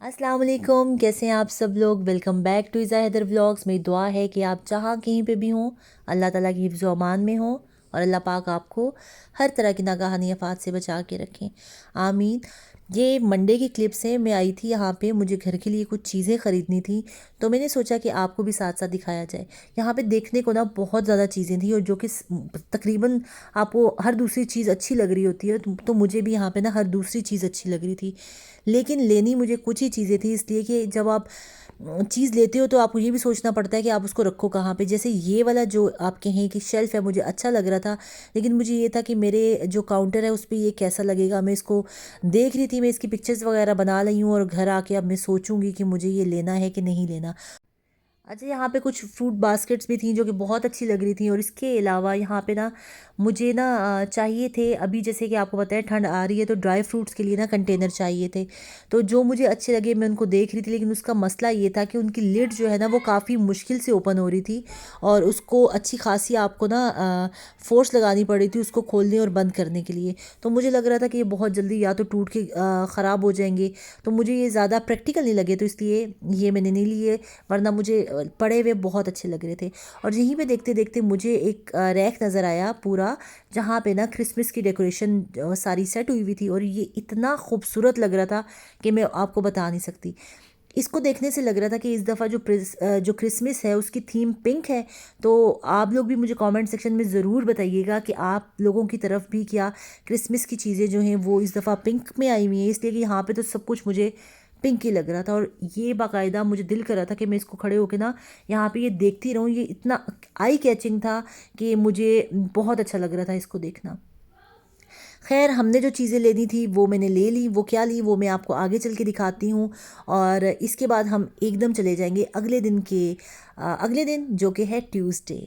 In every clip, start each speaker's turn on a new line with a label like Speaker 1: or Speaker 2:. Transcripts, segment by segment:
Speaker 1: अस्सलाम वालेकुम, कैसे हैं आप सब लोग। Welcome back to Iza Haider vlogs. मेरी दुआ है कि आप जहाँ कहीं पे भी हों अल्लाह ताला की हिफ्ज़ व अमान में हो और अल्लाह पाक आपको हर तरह की नागाहानी आफात से बचा के रखें, आमीन। ये मंडे की क्लिप्स हैं। मैं आई थी यहाँ पे, मुझे घर के लिए कुछ चीज़ें ख़रीदनी थी, तो मैंने सोचा कि आपको भी साथ साथ दिखाया जाए। यहाँ पे देखने को ना बहुत ज़्यादा चीज़ें थी और जो कि तकरीबन आपको हर दूसरी चीज़ अच्छी लग रही होती है, तो मुझे भी यहाँ पे ना हर दूसरी चीज़ अच्छी लग रही थी। लेकिन लेनी मुझे कुछ ही चीज़ें थी, इसलिए कि जब आप चीज़ लेते हो तो आपको ये भी सोचना पड़ता है कि आप उसको रखो कहाँ पे। जैसे ये वाला जो आप कहें कि शेल्फ़ है, मुझे अच्छा लग रहा था, लेकिन मुझे ये था कि मेरे जो काउंटर है उस पे ये कैसा लगेगा। मैं इसको देख रही थी, मैं इसकी पिक्चर्स वगैरह बना रही हूँ और घर आके अब मैं सोचूंगी कि मुझे ये लेना है कि नहीं लेना। अच्छा, यहाँ पे कुछ फ्रूट बास्केट्स भी थी जो कि बहुत अच्छी लग रही थी, और इसके अलावा यहाँ पे ना मुझे ना चाहिए थे, अभी जैसे कि आपको पता है ठंड आ रही है तो ड्राई फ्रूट्स के लिए ना कंटेनर चाहिए थे। तो जो मुझे अच्छे लगे मैं उनको देख रही थी, लेकिन उसका मसला ये था कि उनकी लिड जो है ना वो काफ़ी मुश्किल से ओपन हो रही थी, और उसको अच्छी खासी आपको ना फोर्स लगानी पड़ रही थी उसको खोलने और बंद करने के लिए। तो मुझे लग रहा था कि ये बहुत जल्दी या तो टूट के ख़राब हो जाएंगे, तो मुझे ये ज़्यादा प्रैक्टिकल नहीं लगे, तो इसलिए ये मैंने नहीं लिए। वरना मुझे पड़े हुए बहुत अच्छे लग रहे थे। और यहीं पे देखते देखते मुझे एक रैक नज़र आया पूरा, जहाँ पे ना क्रिसमस की डेकोरेशन सारी सेट हुई हुई थी, और ये इतना खूबसूरत लग रहा था कि मैं आपको बता नहीं सकती। इसको देखने से लग रहा था कि इस दफ़ा जो क्रिसमस है उसकी थीम पिंक है। तो आप लोग भी मुझे कमेंट सेक्शन में ज़रूर बताइएगा कि आप लोगों की तरफ भी क्या क्रिसमस की चीज़ें जो हैं वो इस दफ़ा पिंक में आई हुई हैं, इसलिए कि यहाँ पे तो सब कुछ मुझे पिंक ही लग रहा था। और ये बाकायदा मुझे दिल कर रहा था कि मैं इसको खड़े होकर ना यहाँ पे ये देखती रहूँ। ये इतना आई कैचिंग था कि मुझे बहुत अच्छा लग रहा था इसको देखना। खैर, हमने जो चीज़ें लेनी थी वो मैंने ले ली। वो क्या ली वो मैं आपको आगे चल के दिखाती हूँ, और इसके बाद हम एकदम चले जाएंगे अगले दिन जो कि है ट्यूसडे।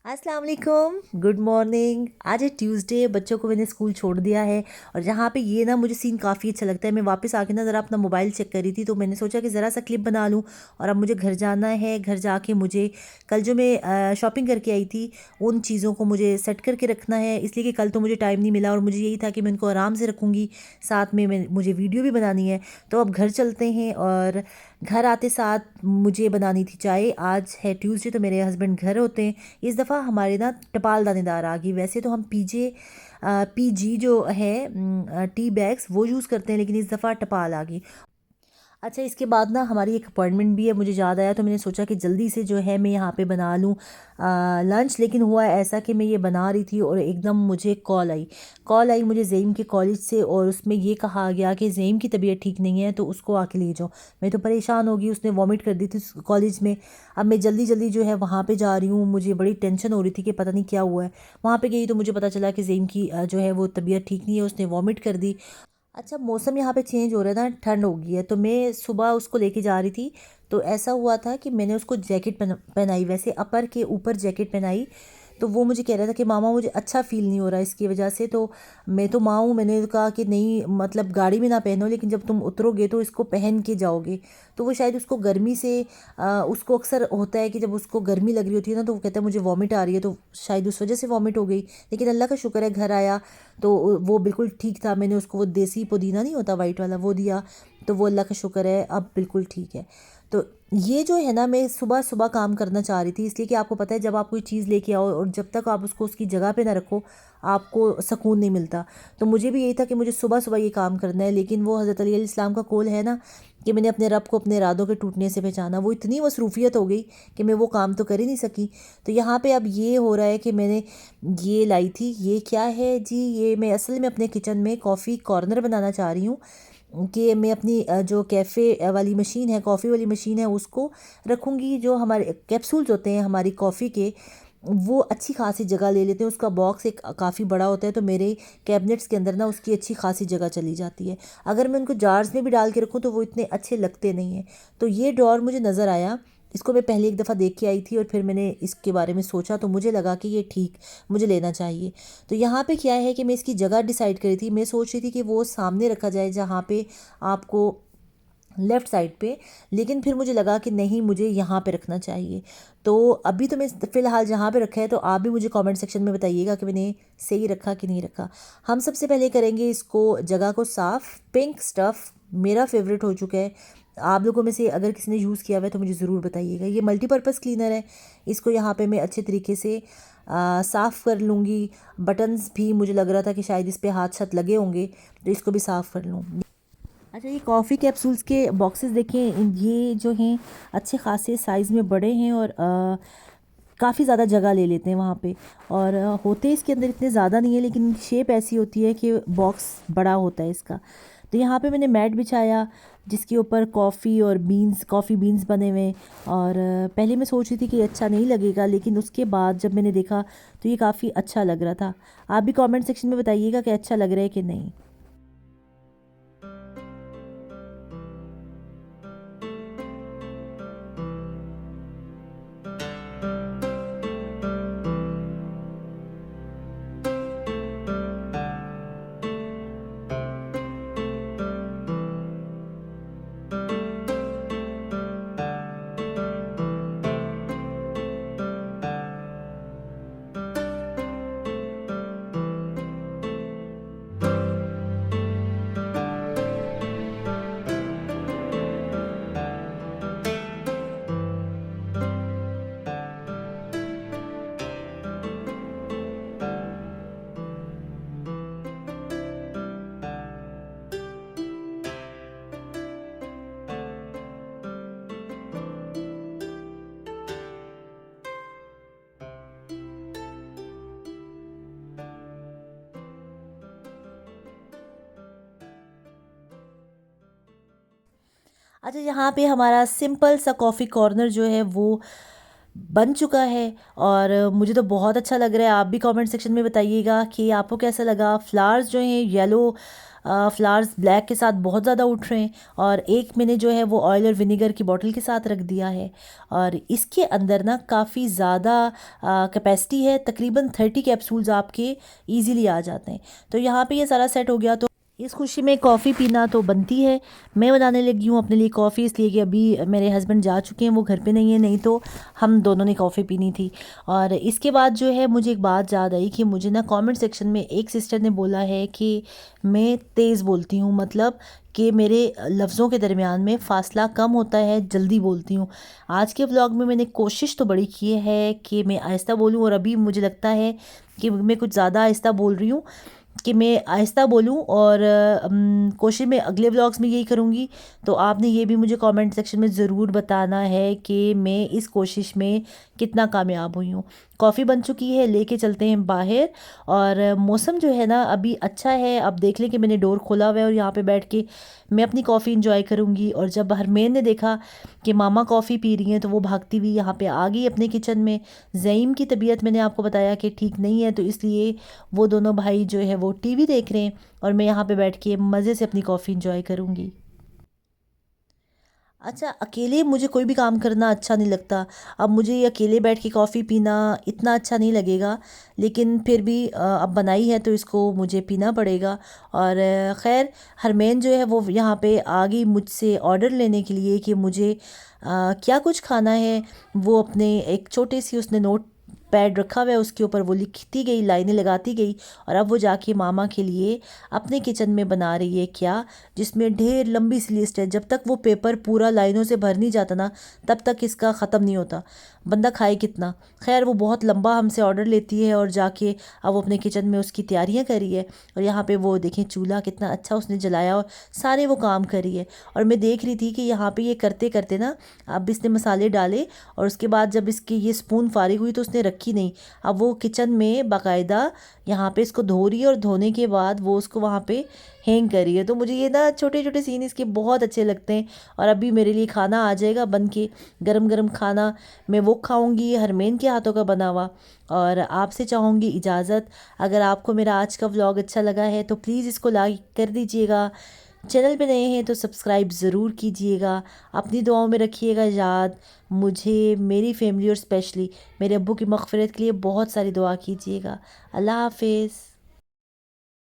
Speaker 1: अस्सलाम वालेकुम, गुड मॉर्निंग। आज है ट्यूसडे, बच्चों को मैंने स्कूल छोड़ दिया है, और जहाँ पे ये ना मुझे सीन काफ़ी अच्छा लगता है। मैं वापस आके ना ज़रा अपना मोबाइल चेक कर रही थी, तो मैंने सोचा कि ज़रा सा क्लिप बना लूँ। और अब मुझे घर जाना है। घर जाके मुझे कल जो मैं शॉपिंग करके आई थी उन चीज़ों को मुझे सेट करके रखना है, इसलिए कि कल तो मुझे टाइम नहीं मिला, और मुझे यही था कि मैं उनको आराम से रखूँगी, साथ में मुझे वीडियो भी बनानी है। तो अब घर चलते हैं, और घर आते साथ मुझे बनानी थी चाय। आज है ट्यूसडे तो मेरे हस्बैंड घर होते हैं। इस दफ़ा हमारे ना टपाल दानेदार आ गई। वैसे तो हम पीजी जो है टी बैग्स वो यूज़ करते हैं, लेकिन इस दफ़ा टपाल आ गई। अच्छा, इसके बाद ना हमारी एक अपॉइंटमेंट भी है, मुझे याद आया तो मैंने सोचा कि जल्दी से जो है मैं यहाँ पे बना लूँ लंच। लेकिन हुआ ऐसा कि मैं ये बना रही थी और एकदम मुझे कॉल आई मुझे ज़ेम के कॉलेज से, और उसमें ये कहा गया कि ज़ेम की तबीयत ठीक नहीं है तो उसको आके ले जाओ। मैं तो परेशान हो गई, उसने वॉमिट कर दी थी कॉलेज में। अब मैं जल्दी जल्दी जो है वहाँ पर जा रही हूँ, मुझे बड़ी टेंशन हो रही थी कि पता नहीं क्या हुआ है। वहाँ पर गई तो मुझे पता चला कि ज़ेम की जो है वो तबीयत ठीक नहीं है, उसने वॉमिट कर दी। अच्छा, मौसम यहाँ पे चेंज हो रहा है ना, ठंड हो गई है, तो मैं सुबह उसको लेके जा रही थी। तो ऐसा हुआ था कि मैंने उसको जैकेट पहनाई, वैसे अपर के ऊपर जैकेट पहनाई। तो वो मुझे कह रहा था कि मामा मुझे अच्छा फील नहीं हो रहा इसकी वजह से। तो मैं तो माँ हूँ, मैंने कहा कि नहीं, मतलब गाड़ी में ना पहनो, लेकिन जब तुम उतरोगे तो इसको पहन के जाओगे। तो वो शायद उसको गर्मी से उसको अक्सर होता है कि जब उसको गर्मी लग रही होती है ना तो वो कहता है मुझे वॉमिट आ रही है, तो शायद उस वजह से वॉमिट हो गई। लेकिन अल्लाह का शुक्र है घर आया तो वो बिल्कुल ठीक था। मैंने उसको वो देसी पुदीना नहीं होता वाइट वाला वो दिया, तो वो अल्लाह का शुक्र है अब बिल्कुल ठीक है। तो ये जो है ना, मैं सुबह सुबह काम करना चाह रही थी, इसलिए कि आपको पता है जब आप कोई चीज़ लेके आओ और जब तक आप उसको उसकी जगह पे ना रखो आपको सुकून नहीं मिलता। तो मुझे भी यही था कि मुझे सुबह सुबह ये काम करना है। लेकिन वो हज़रत अली अलैहिस्सलाम का कौल है ना कि मैंने अपने रब को अपने इरादों के टूटने से पहचाना, वो इतनी मसरूफियत हो गई कि मैं वो काम तो कर ही नहीं सकी। तो यहाँ पे अब ये हो रहा है कि मैंने ये लाई थी। ये क्या है जी, ये मैं असल में अपने किचन में कॉफ़ी कॉर्नर बनाना चाह रही हूँ, कि मैं अपनी जो कैफ़े वाली मशीन है, कॉफ़ी वाली मशीन है, उसको रखूँगी। जो हमारे कैप्सूल्स होते हैं हमारी कॉफ़ी के, वो अच्छी खासी जगह ले लेते हैं। उसका बॉक्स एक काफ़ी बड़ा होता है, तो मेरे कैबिनेट्स के अंदर ना उसकी अच्छी खासी जगह चली जाती है। अगर मैं उनको जार्स में भी डाल के रखूँ तो वो इतने अच्छे लगते नहीं हैं। तो ये ड्रॉर मुझे नज़र आया, इसको मैं पहले एक दफ़ा देख के आई थी और फिर मैंने इसके बारे में सोचा, तो मुझे लगा कि ये ठीक, मुझे लेना चाहिए। तो यहाँ पे क्या है कि मैं इसकी जगह डिसाइड करी थी। मैं सोच रही थी कि वो सामने रखा जाए जहाँ पे आपको लेफ़्ट साइड पे, लेकिन फिर मुझे लगा कि नहीं, मुझे यहाँ पे रखना चाहिए। तो अभी तो मैं फ़िलहाल जहाँ पे रखा है, तो आप भी मुझे कमेंट सेक्शन में बताइएगा कि मैंने सही रखा कि नहीं रखा। हम सबसे पहले करेंगे इसको, जगह को साफ़। पिंक स्टफ़ मेरा फेवरेट हो चुका है। आप लोगों में से अगर किसी ने यूज़ किया हुआ है तो मुझे ज़रूर बताइएगा। ये मल्टीपर्पज़ क्लीनर है। इसको यहाँ पे मैं अच्छे तरीके से साफ़ कर लूँगी। बटन्स भी मुझे लग रहा था कि शायद इस पे हाथ छत लगे होंगे, तो इसको भी साफ़ कर लूँ। अच्छा, ये कॉफ़ी कैप्सूल्स के बॉक्सेस देखें, ये जो हैं अच्छे खासे साइज़ में बड़े हैं और काफ़ी ज़्यादा जगह ले लेते हैं वहाँ पे। और होते इसके अंदर इतने ज़्यादा नहीं है, लेकिन शेप ऐसी होती है कि बॉक्स बड़ा होता है इसका। तो यहाँ पे मैंने मैट बिछाया जिसके ऊपर कॉफ़ी बीन्स बने हुए हैं। और पहले मैं सोच रही थी कि अच्छा नहीं लगेगा, लेकिन उसके बाद जब मैंने देखा तो ये काफ़ी अच्छा लग रहा था। आप भी कमेंट सेक्शन में बताइएगा कि अच्छा लग रहा है कि नहीं। अच्छा, यहाँ पे हमारा सिंपल सा कॉफ़ी कॉर्नर जो है वो बन चुका है। और मुझे तो बहुत अच्छा लग रहा है। आप भी कमेंट सेक्शन में बताइएगा कि आपको कैसा लगा। फ्लावर्स जो हैं येलो फ्लावर्स ब्लैक के साथ बहुत ज़्यादा उठ रहे हैं। और एक मैंने जो है वो ऑयल और विनेगर की बॉटल के साथ रख दिया है। और इसके अंदर ना काफ़ी ज़्यादा कैपेसिटी है, तकरीबन 30 कैप्सूल्स आपके ईज़िली आ जाते हैं। तो यहाँ पे ये सारा सेट हो गया। तो इस खुशी में कॉफ़ी पीना तो बनती है। मैं बनाने लगी हूँ अपने लिए कॉफ़ी, इसलिए कि अभी मेरे हस्बैंड जा चुके हैं, वो घर पे नहीं है, नहीं तो हम दोनों ने कॉफ़ी पीनी थी। और इसके बाद जो है मुझे एक बात याद आई कि मुझे ना कमेंट सेक्शन में एक सिस्टर ने बोला है कि मैं तेज़ बोलती हूँ, मतलब कि मेरे लफ्ज़ों के दरमियान में फ़ासला कम होता है, जल्दी बोलती हूँ। आज के व्लॉग में मैंने कोशिश तो बड़ी की है कि मैं आहिस्ता बोलूँ, और अभी मुझे लगता है कि मैं कुछ ज़्यादा आहिस्ता बोल रही हूँ, कि मैं आहिस्ता बोलूँ। और कोशिश मैं अगले व्लॉग्स में यही करूँगी। तो आपने ये भी मुझे कमेंट सेक्शन में ज़रूर बताना है कि मैं इस कोशिश में कितना कामयाब हुई हूँ। कॉफ़ी बन चुकी है, लेके चलते हैं बाहर। और मौसम जो है ना अभी अच्छा है। अब देख लें कि मैंने डोर खोला हुआ है और यहाँ पे बैठ के मैं अपनी कॉफ़ी इंजॉय करूँगी। और जब हरमेन ने देखा कि मामा कॉफ़ी पी रही हैं, तो वो भागती हुई यहाँ पे आ गई अपने किचन में। ज़ईम की तबीयत मैंने आपको बताया कि ठीक नहीं है, तो इसलिए वो दोनों भाई जो है वो टीवी देख रहे हैं और मैं यहाँ पे बैठ के मज़े से अपनी कॉफ़ी इंजॉय करूँगी। अच्छा, अकेले मुझे कोई भी काम करना अच्छा नहीं लगता। अब मुझे ये अकेले बैठ के कॉफ़ी पीना इतना अच्छा नहीं लगेगा, लेकिन फिर भी अब बनाई है तो इसको मुझे पीना पड़ेगा। और ख़ैर, हरमैन जो है वो यहाँ पे आ गई मुझसे ऑर्डर लेने के लिए कि मुझे क्या कुछ खाना है। वो अपने एक छोटे सी उसने नोट पैड रखा हुआ है, उसके ऊपर वो लिखती गई, लाइनें लगाती गई। और अब वो जाके मामा के लिए अपने किचन में बना रही है क्या, जिसमें ढेर लंबी सी लिस्ट है। जब तक वो पेपर पूरा लाइनों से भर नहीं जाता ना, तब तक इसका ख़त्म नहीं होता। बंदा खाए कितना। खैर, वो बहुत लंबा हमसे ऑर्डर लेती है और जाके अब वो अपने किचन में उसकी तैयारियां कर रही है। और यहाँ पे वो देखें चूल्हा कितना अच्छा उसने जलाया और सारे वो काम कर रही है। और मैं देख रही थी कि यहाँ पे ये करते करते ना अब इसने मसाले डाले, और उसके बाद जब इसकी ये स्पून फारिग हुई तो उसने रखी नहीं। अब वो किचन में बाकायदा यहाँ पे इसको धो रही है, और धोने के बाद वो उसको वहाँ पे हैंग कर रही है। तो मुझे ये ना छोटे छोटे सीन इसके बहुत अच्छे लगते हैं। और अभी मेरे लिए खाना आ जाएगा बन के, गरम गरम खाना। मैं वो खाऊंगी हरमेन के हाथों का बना हुआ। और आपसे चाहूँगी इजाज़त। अगर आपको मेरा आज का व्लॉग अच्छा लगा है तो प्लीज़ इसको लाइक कर दीजिएगा। चैनल पे नए हैं तो सब्सक्राइब ज़रूर कीजिएगा। अपनी दुआओं में रखिएगा याद। मुझे, मेरी फैमिली और स्पेशली मेरे अब्बू की मग़फ़िरत के लिए बहुत सारी दुआ कीजिएगा। अल्लाह हाफ़िज़।